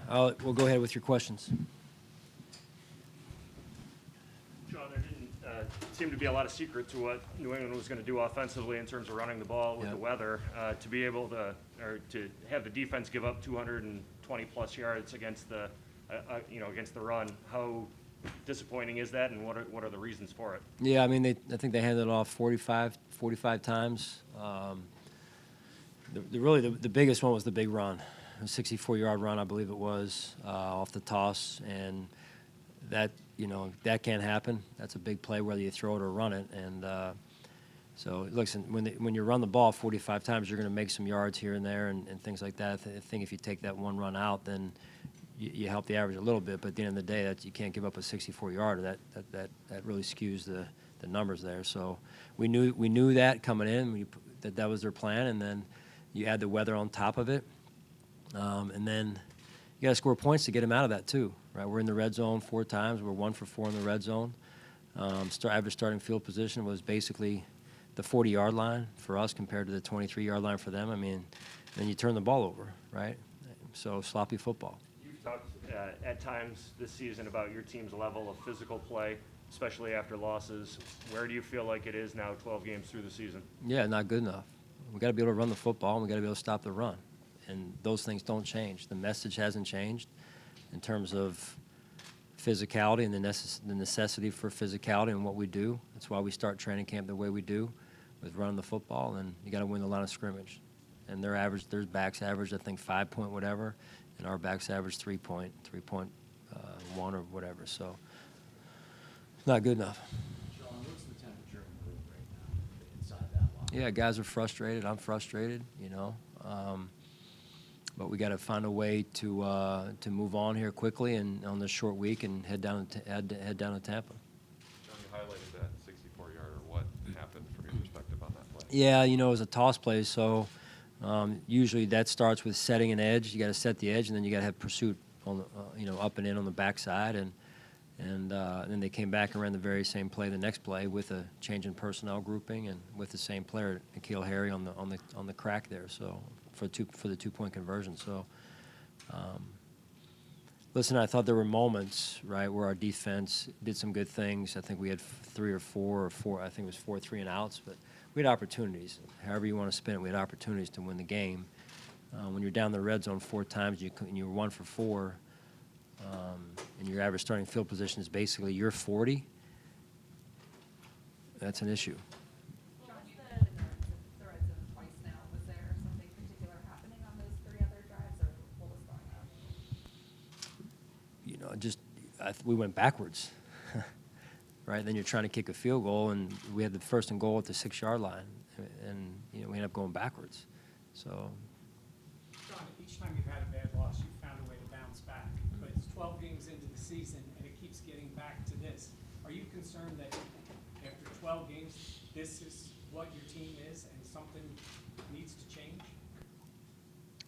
We'll go ahead with your questions. Sean, there didn't seem to be a lot of secret to what New England was going to do offensively in terms of running the ball with the weather. To be able to, or to have the defense give up 220 plus yards against the, against the run, how disappointing is that, and what are the reasons for it? Yeah, I mean, I think they handed it off 45 times. The biggest one was the big run, a 64-yard run, I believe it was, off the toss, and that can't happen. That's a big play, whether you throw it or run it, and so listen, when you run the ball 45 times, you're going to make some yards here and there and things like that. I think if you take that one run out, then you help the average a little bit, but at the end of the day, you can't give up a 64-yarder. That really skews the numbers there. So we knew that coming in, that was their plan, and then you add the weather on top of it, and then you got to score points to get them out of that too, right? We're in the red zone 4 times. We're 1 for 4 in the red zone. Average starting field position was basically the 40-yard line for us compared to the 23-yard line for them. I mean, then you turn the ball over, right? So sloppy football. You've talked at times this season about your team's level of physical play, especially after losses. Where do you feel like it is now 12 games through the season? Yeah, not good enough. We got to be able to run the football, and we got to be able to stop the run. And those things don't change. The message hasn't changed in terms of physicality and the necessity for physicality and what we do. That's why we start training camp the way we do, with running the football, and you got to win the line of scrimmage. And their backs average, I think, 5 point whatever, and our backs average 3.1 or whatever. So it's not good enough. Sean, what's the temperature in the room right now inside that locker room? Yeah, guys are frustrated. I'm frustrated, but we got to find a way to move on here quickly and on this short week and head down to Tampa. John, you highlighted that 64-yarder. What happened from your perspective on that play? Yeah, it was a toss play, so usually that starts with setting an edge. You got to set the edge, and then you got to have pursuit on the, up and in on the backside, and then they came back and ran the very same play the next play with a change in personnel grouping and with the same player, N'Keal Harry, on the crack there. So for the 2-point conversion. So listen, I thought there were moments, right, where our defense did some good things. I think we had 3 or 4 or 4. I think it was 4 3-and-outs, but we had opportunities. However you want to spin it, we had opportunities to win the game. When you're down the red zone 4 times and you're 1 for 4, and your average starting field position is basically your 40, that's an issue. John, you've been in the red zone twice now. Was there something particular happening on those 3 other drives, or what was going on? We went backwards, right? Then you're trying to kick a field goal, and we had the 1st and goal at the 6-yard line, and we ended up going backwards. So, John, each time you've had a bad loss, you've found a way to bounce back. But it's 12 games into the season, and it keeps getting back to this. Are you concerned that after 12 games, this is what your team is, and something needs to change?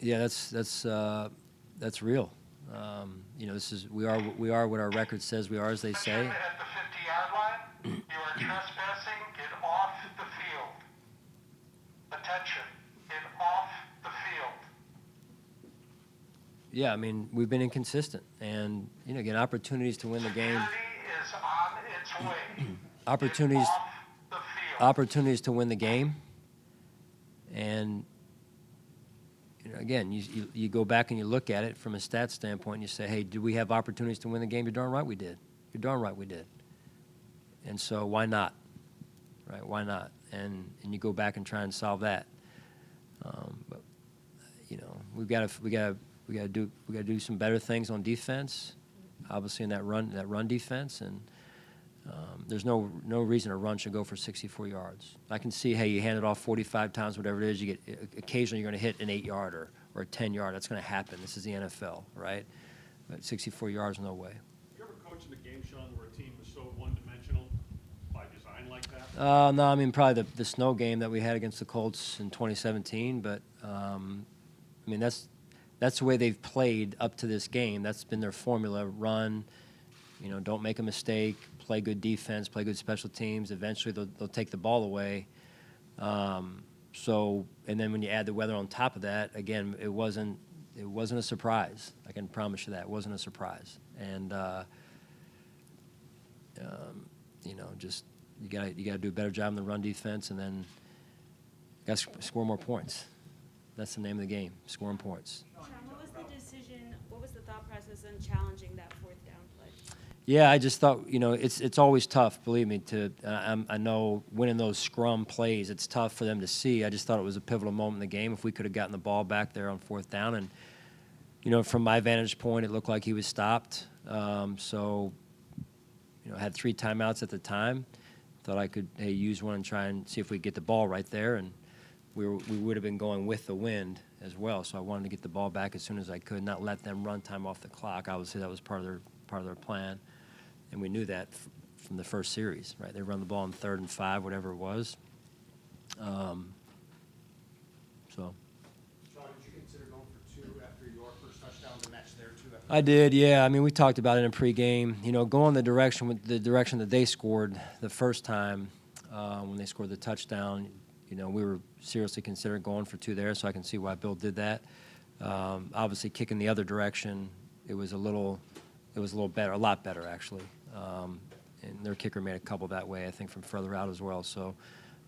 yeah, that's real. We are what our record says we are, as they say. At the 50-yard line, you are trespassing. Get off the field. Attention, get off the field. Yeah, I mean, we've been inconsistent, and get opportunities to win the game. Security is on its way. Opportunities, Get off the field. opportunities to win the game, and again, you go back and you look at it from a stats standpoint, and you say, hey, do we have opportunities to win the game? You're darn right we did. You're darn right we did. And so why not? Right? Why not? And you go back and try and solve that. But we got to do some better things on defense. Obviously in that run defense, and there's no reason a run should go for 64 yards. I can see, hey, you hand it off 45 times, whatever it is, you get occasionally you're going to hit an 8-yarder or a 10-yard. That's going to happen. This is the NFL, right? But 64 yards, no way. You ever coached in a game, Sean, where a team was so one-dimensional by design like that? No, I mean probably the snow game that we had against the Colts in 2017. But I mean that's the way they've played up to this game. That's been their formula: run, don't make a mistake, play good defense, play good special teams. Eventually they'll take the ball away. And then when you add the weather on top of that, again, it wasn't it wasn't a surprise. I can promise you that. It wasn't a surprise. And, just you got to do a better job in the run defense, and then got to score more points. That's the name of the game, scoring points. Sean, what was the decision, what was the thought process in challenging that fourth down play? Yeah, I just thought, it's always tough, believe me, I know winning those scrum plays, it's tough for them to see. I just thought it was a pivotal moment in the game. If we could have gotten the ball back there on fourth down, and, from my vantage point, it looked like he was stopped. I had 3 timeouts at the time. Thought I could, use one and try and see if we could get the ball right there, and we would have been going with the wind as well. So I wanted to get the ball back as soon as I could, not let them run time off the clock. Obviously, that was part of their plan, and we knew that from the first series. Right, they run the ball on 3rd and 5, whatever it was. Sean, did you consider going for 2 after your first touchdown to match their 2? I did, yeah. I mean, we talked about it in pregame. Going the direction that they scored the first time when they scored the touchdown. We were seriously considering going for 2 there, so I can see why Bill did that. Obviously, kicking the other direction, it was a little better, a lot better actually. And their kicker made a couple that way, I think, from further out as well. So,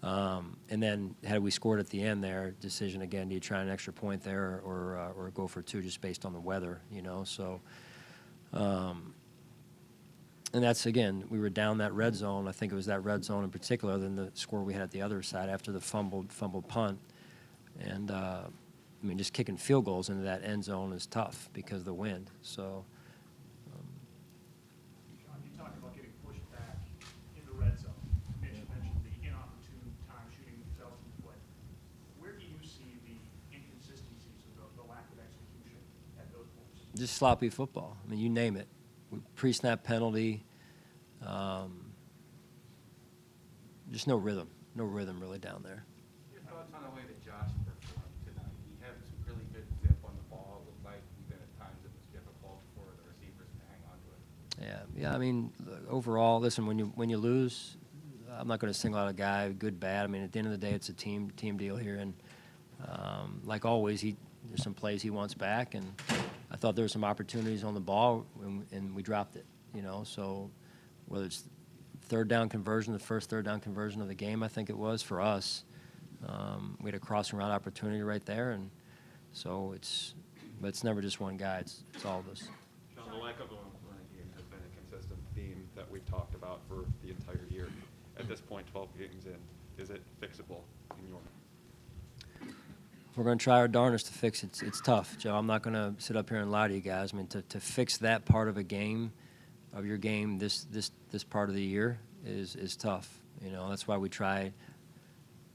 and then had we scored at the end there, decision again, do you try an extra point there or go for 2 just based on the weather, So, and that's, again, we were down that red zone. I think it was that red zone in particular than the score we had at the other side after the fumbled punt. And, just kicking field goals into that end zone is tough because of the wind. So, Sean, you talked about getting pushed back in the red zone. Mitch mentioned the inopportune time shooting themselves in the foot. Where do you see the inconsistencies or the lack of execution at those points? just sloppy football. I mean, you name it. Pre-snap penalty. Just no rhythm really down there. Your thoughts on the way that Josh performed tonight? He had some really good zip on the ball. It looked like even at times it was difficult for the receivers to hang on to it. Yeah. I mean, overall, listen, when you lose, I'm not going to single out a guy, good, bad. I mean, at the end of the day, it's a team deal here, and like always, there's some plays he wants back, and I thought there were some opportunities on the ball, and we dropped it. So whether it's third down conversion, the first third down conversion of the game, I think it was for us. We had a crossing route opportunity right there, and so but it's never just one guy. It's all of us. Sean, the lack of a running game has been a consistent theme that we've talked about for the entire year. At this point, 12 games in, is it fixable in your mind? We're going to try our darndest to fix it. It's tough, Joe. I'm not going to sit up here and lie to you guys. I mean, to fix that part of your game, this part of the year is tough. That's why we try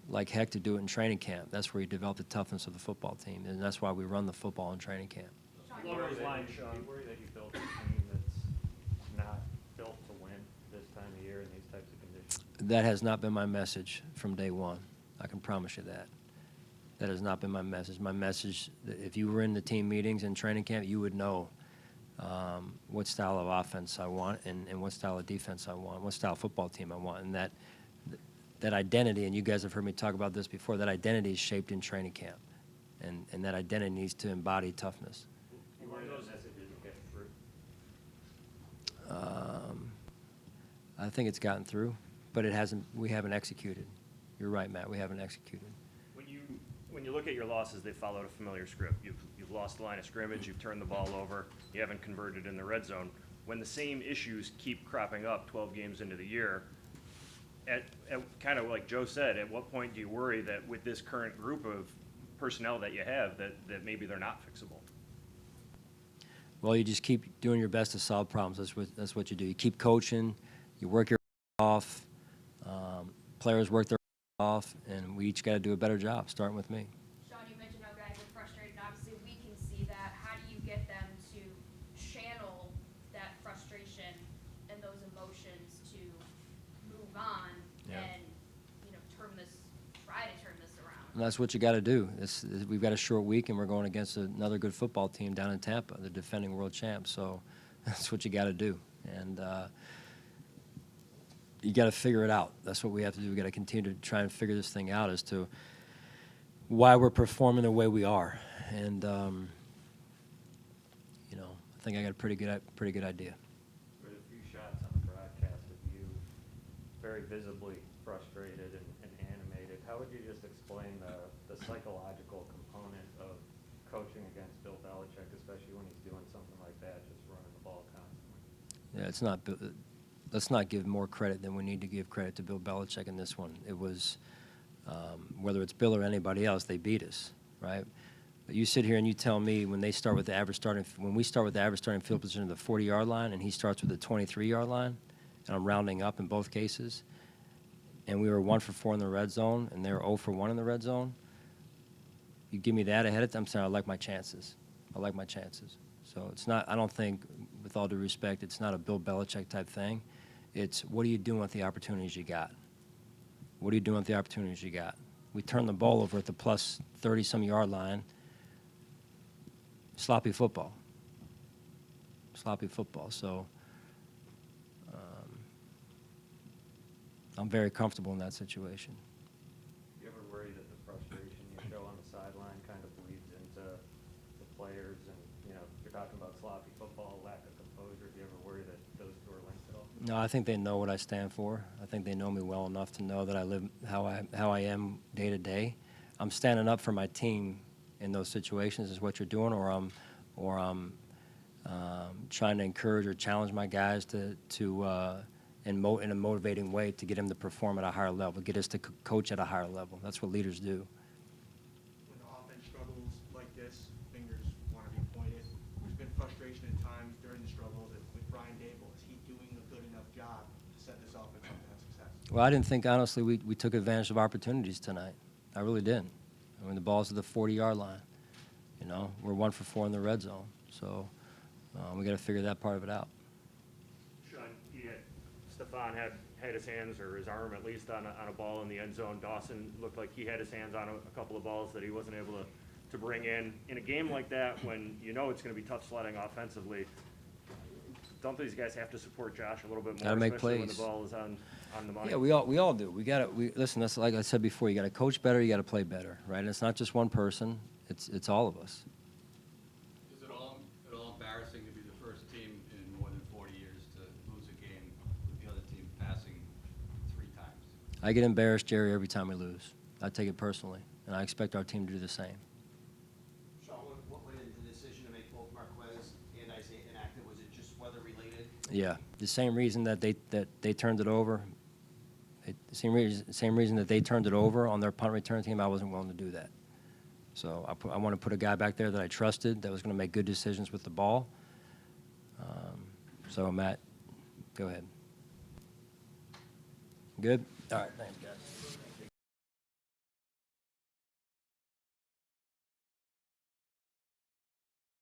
like heck to do it in training camp. That's where you develop the toughness of the football team, and that's why we run the football in training camp. Along those lines, Sean. Do you worry that you built a team that's not built to win this time of year in these types of conditions? That has not been my message from day one. I can promise you that. That has not been my message. My message, if you were in the team meetings and training camp, you would know what style of offense I want and what style of defense I want, what style of football team I want. And that identity, and you guys have heard me talk about this before, that identity is shaped in training camp. And that identity needs to embody toughness. You worry those messages will get through? I think it's gotten through, but we haven't executed. You're right, Matt, we haven't executed. When you look at your losses, they followed a familiar script. You've lost the line of scrimmage, you've turned the ball over, you haven't converted in the red zone. When the same issues keep cropping up 12 games into the year, at kind of like Joe said, at what point do you worry that with this current group of personnel that you have, that maybe they're not fixable? Well, you just keep doing your best to solve problems. That's what you do. You keep coaching, you work your off, players work their off, and we each got to do a better job, starting with me. Sean, you mentioned how guys are frustrated, and obviously we can see that. How do you get them to channel that frustration and those emotions to move on and try to turn this around? And that's what you got to do. We've got a short week, and we're going against another good football team down in Tampa, the defending world champs. So that's what you got to do. And you got to figure it out. That's what we have to do. We got to continue to try and figure this thing out as to why we're performing the way we are. And I think I got a pretty good idea. With a few shots on the broadcast of you very visibly frustrated and animated, how would you just explain the psychological component of coaching against Bill Belichick, especially when he's doing something like that, just running the ball constantly? Yeah, it's not. Let's not give more credit than we need to give credit to Bill Belichick in this one. It was whether it's Bill or anybody else, they beat us, right? But you sit here and you tell me when we start with the average starting field position of the 40-yard line, and he starts with the 23-yard line, and I'm rounding up in both cases, and we were 1 for 4 in the red zone, and they were 0 for 1 in the red zone. You give me that ahead of time, I'm saying I like my chances. I like my chances. So it's not. I don't think, with all due respect, it's not a Bill Belichick type thing. It's what are you doing with the opportunities you got? What are you doing with the opportunities you got? We turned the ball over at the plus 30-some yard line. Sloppy football. Sloppy football. So I'm very comfortable in that situation. Do you ever worry that the frustration you show on the sideline kind of bleeds into the players? And, you know, you're talking about sloppy football, lack of composure. Do you ever worry that those two are linked at all? No, I think they know what I stand for. I think they know me well enough to know that I live how I am day to day. I'm standing up for my team in those situations is what you're doing, or I'm trying to encourage or challenge my guys in a motivating way to get them to perform at a higher level, get us to coach at a higher level. That's what leaders do. When the offense struggles like this, fingers want to be pointed. There's been frustration at times during the struggles with Brian Dable. Is he doing a good enough job to set this offense up to have success? Well, I didn't think, honestly, we took advantage of opportunities tonight. I really didn't. I mean, the ball's at the 40-yard line. You know, we're 1 for 4 in the red zone. So we got to figure that part of it out. Sean, Stephon had his hands, or his arm at least, on a ball in the end zone. Dawson looked like he had his hands on a couple of balls that he wasn't able to bring in. In a game like that, when you know it's going to be tough sledding offensively, don't these guys have to support Josh a little bit more, Gotta make especially when plays. the ball is on the money? Yeah, we all do. Listen. That's like I said before. You got to coach better. You got to play better, right? And it's not just one person. It's all of us. Is it all embarrassing to be the first team in more than 40 years to lose a game with the other team passing 3 times? I get embarrassed, Jerry, every time we lose. I take it personally, and I expect our team to do the same. Sean, what went into the decision to make both Marquez and Isaiah inactive? Was it just weather related? Yeah, the same reason that they turned it over. Same reason that they turned it over on their punt return team. I wasn't willing to do that. So I want to put a guy back there that I trusted, that was going to make good decisions with the ball. So, Matt, go ahead. Good? All right, thanks, guys.